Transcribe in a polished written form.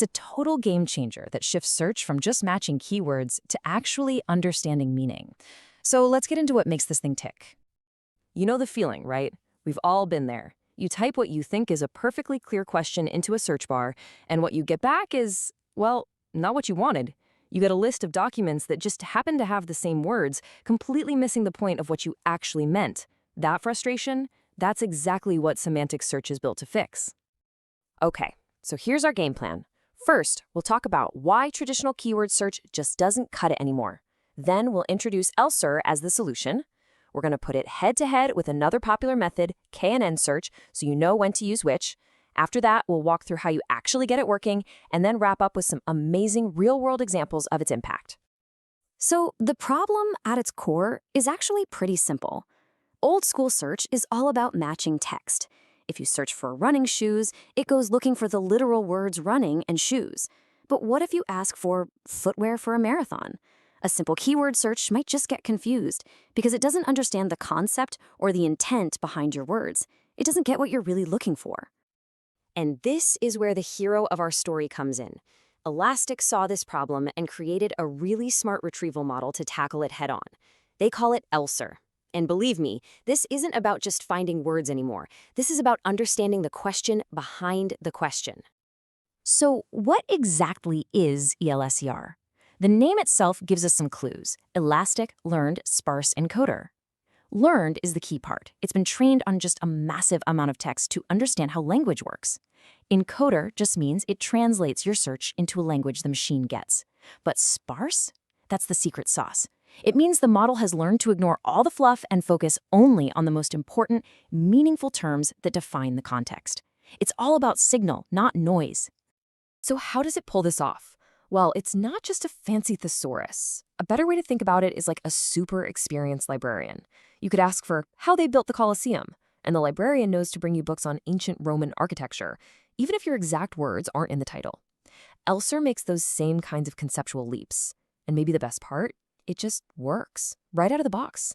It's a total game changer that shifts search from just matching keywords to actually understanding meaning. So let's get into what makes this thing tick. You know the feeling, right? We've all been there. You type what you think is a perfectly clear question into a search bar, and what you get back is, well, not what you wanted. You get a list of documents that just happen to have the same words, completely missing the point of what you actually meant. That frustration, that's exactly what semantic search is built to fix. Okay, so here's our game plan. First, we'll talk about why traditional keyword search just doesn't cut it anymore. Then we'll introduce ELSER as the solution. We're going to put it head-to-head with another popular method, K&N search, so you know when to use which. After that, we'll walk through how you actually get it working, and then wrap up with some amazing real-world examples of its impact. So the problem at its core is actually pretty simple. Old school search is all about matching text. If you search for running shoes, it goes looking for the literal words running and shoes. But what if you ask for footwear for a marathon? A simple keyword search might just get confused because it doesn't understand the concept or the intent behind your words. It doesn't get what you're really looking for. And this is where the hero of our story comes in. Elastic saw this problem and created a really smart retrieval model to tackle it head-on. They call it ELSER. And believe me, this isn't about just finding words anymore. This is about understanding the question behind the question. So what exactly is ELSER? The name itself gives us some clues: elastic, learned, sparse encoder. Learned is the key part. It's been trained on just a massive amount of text to understand how language works. Encoder just means it translates your search into a language the machine gets. But sparse? That's the secret sauce. It means the model has learned to ignore all the fluff and focus only on the most important, meaningful terms that define the context. It's all about signal, not noise. So how does it pull this off? Well, it's not just a fancy thesaurus. A better way to think about it is like a super experienced librarian. You could ask for how they built the Colosseum, and the librarian knows to bring you books on ancient Roman architecture, even if your exact words aren't in the title. ELSER makes those same kinds of conceptual leaps. And maybe the best part? It just works, right out of the box.